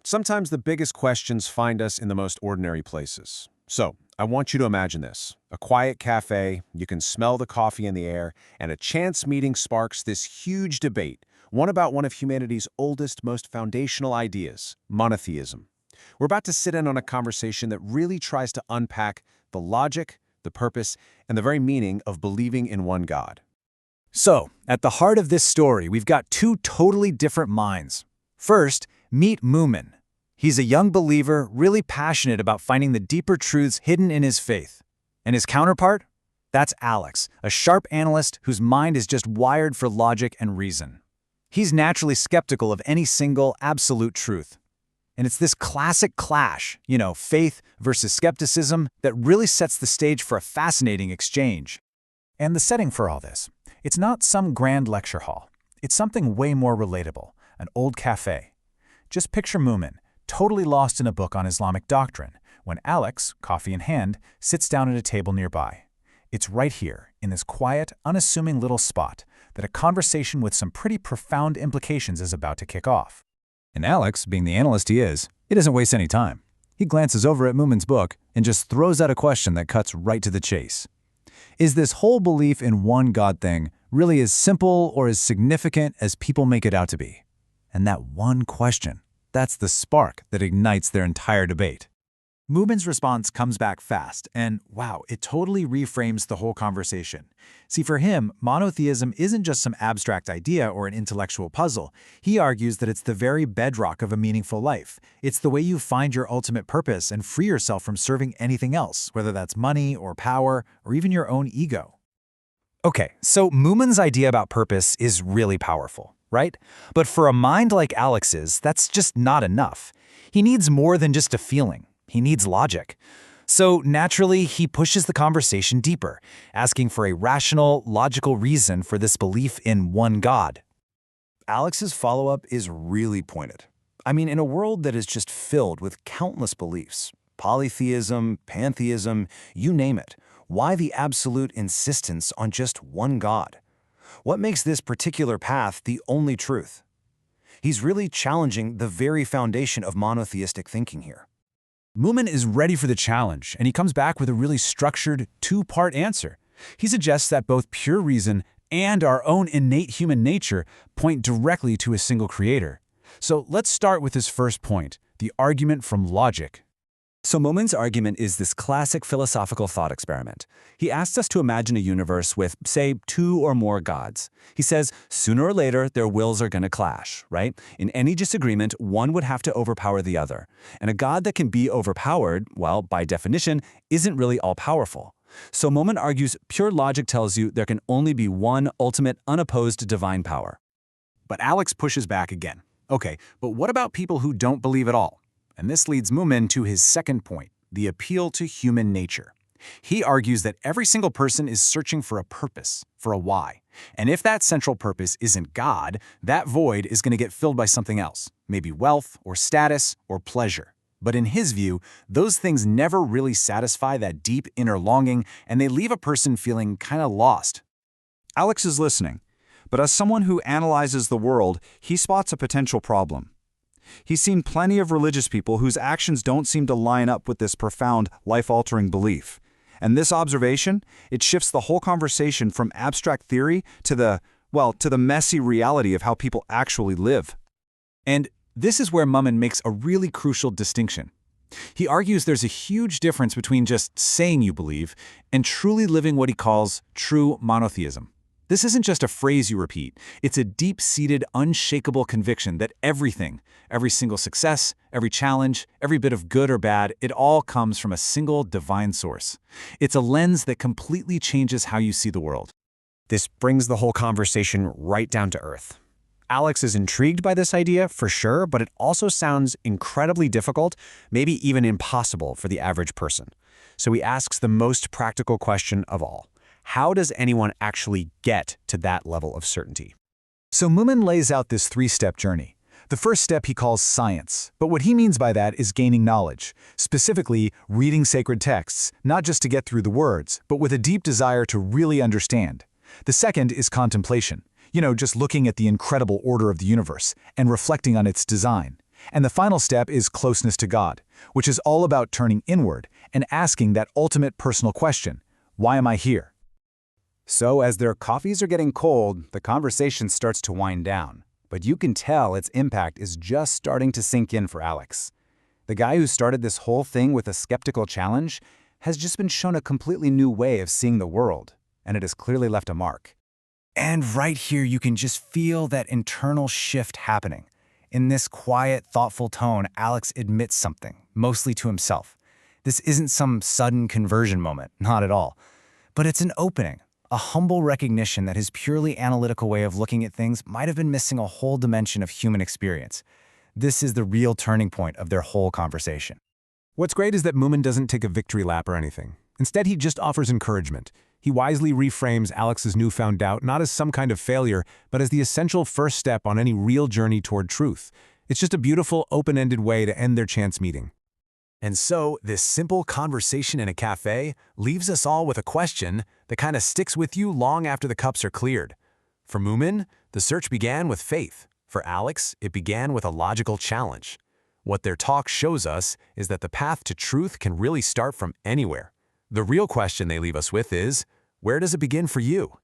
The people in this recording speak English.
Sometimes the biggest questions find us in the most ordinary places. So, I want you to imagine this. A quiet cafe, you can smell the coffee in the air, and a chance meeting sparks this huge debate, one about one of humanity's oldest, most foundational ideas, monotheism. We're about to sit in on a conversation that really tries to unpack the logic, the purpose, and the very meaning of believing in one God. So, at the heart of this story, we've got two totally different minds. First, meet Moomin. He's a young believer, really passionate about finding the deeper truths hidden in his faith. And his counterpart? That's Alex, a sharp analyst whose mind is just wired for logic and reason. He's naturally skeptical of any single, absolute truth. And it's this classic clash, faith versus skepticism, that really sets the stage for a fascinating exchange. And the setting for all this, it's not some grand lecture hall. It's something way more relatable, an old cafe. Just picture Moomin, totally lost in a book on Islamic doctrine, when Alex, coffee in hand, sits down at a table nearby. It's right here, in this quiet, unassuming little spot, that a conversation with some pretty profound implications is about to kick off. And Alex, being the analyst he is, he doesn't waste any time. He glances over at Moomin's book and just throws out a question that cuts right to the chase. Is this whole belief in one God thing really as simple or as significant as people make it out to be? And that one question, that's the spark that ignites their entire debate. Moomin's response comes back fast, and wow, it totally reframes the whole conversation. See, for him, monotheism isn't just some abstract idea or an intellectual puzzle. He argues that it's the very bedrock of a meaningful life. It's the way you find your ultimate purpose and free yourself from serving anything else, whether that's money or power or even your own ego. Okay, so Moomin's idea about purpose is really powerful, right? But for a mind like Alex's, that's just not enough. He needs more than just a feeling. He needs logic. So naturally, he pushes the conversation deeper, asking for a rational, logical reason for this belief in one God. Alex's follow-up is really pointed. I mean, in a world that is just filled with countless beliefs, polytheism, pantheism, you name it, why the absolute insistence on just one God? What makes this particular path the only truth? He's really challenging the very foundation of monotheistic thinking here. Moomin is ready for the challenge, and he comes back with a really structured, two-part answer. He suggests that both pure reason and our own innate human nature point directly to a single creator. So let's start with his first point, the argument from logic. So Moomin's argument is this classic philosophical thought experiment. He asks us to imagine a universe with, say, two or more gods. He says, sooner or later, their wills are going to clash, right? In any disagreement, one would have to overpower the other. And a god that can be overpowered, well, by definition, isn't really all-powerful. So Moomin argues pure logic tells you there can only be one ultimate, unopposed divine power. But Alex pushes back again. Okay, but what about people who don't believe at all? And this leads Moomin to his second point, the appeal to human nature. He argues that every single person is searching for a purpose, for a why. And if that central purpose isn't God, that void is going to get filled by something else, maybe wealth or status or pleasure. But in his view, those things never really satisfy that deep inner longing, and they leave a person feeling kind of lost. Alex is listening, but as someone who analyzes the world, he spots a potential problem. He's seen plenty of religious people whose actions don't seem to line up with this profound, life-altering belief. And this observation, it shifts the whole conversation from abstract theory to the messy reality of how people actually live. And this is where Moomin makes a really crucial distinction. He argues there's a huge difference between just saying you believe and truly living what he calls true monotheism. This isn't just a phrase you repeat. It's a deep-seated, unshakable conviction that everything, every single success, every challenge, every bit of good or bad, it all comes from a single divine source. It's a lens that completely changes how you see the world. This brings the whole conversation right down to earth. Alex is intrigued by this idea, for sure, but it also sounds incredibly difficult, maybe even impossible for the average person. So he asks the most practical question of all. How does anyone actually get to that level of certainty? So Moomin lays out this three-step journey. The first step he calls science, but what he means by that is gaining knowledge, specifically reading sacred texts, not just to get through the words, but with a deep desire to really understand. The second is contemplation, just looking at the incredible order of the universe and reflecting on its design. And the final step is closeness to God, which is all about turning inward and asking that ultimate personal question, why am I here? So as their coffees are getting cold, the conversation starts to wind down. But you can tell its impact is just starting to sink in for Alex. The guy who started this whole thing with a skeptical challenge has just been shown a completely new way of seeing the world, and it has clearly left a mark. And right here, you can just feel that internal shift happening. In this quiet, thoughtful tone, Alex admits something, mostly to himself. This isn't some sudden conversion moment, not at all. But it's an opening, a humble recognition that his purely analytical way of looking at things might have been missing a whole dimension of human experience. This is the real turning point of their whole conversation. What's great is that Moomin doesn't take a victory lap or anything. Instead, he just offers encouragement. He wisely reframes Alex's newfound doubt not as some kind of failure, but as the essential first step on any real journey toward truth. It's just a beautiful, open-ended way to end their chance meeting. And so, this simple conversation in a cafe leaves us all with a question that kind of sticks with you long after the cups are cleared. For Moomin, the search began with faith. For Alex, it began with a logical challenge. What their talk shows us is that the path to truth can really start from anywhere. The real question they leave us with is, where does it begin for you?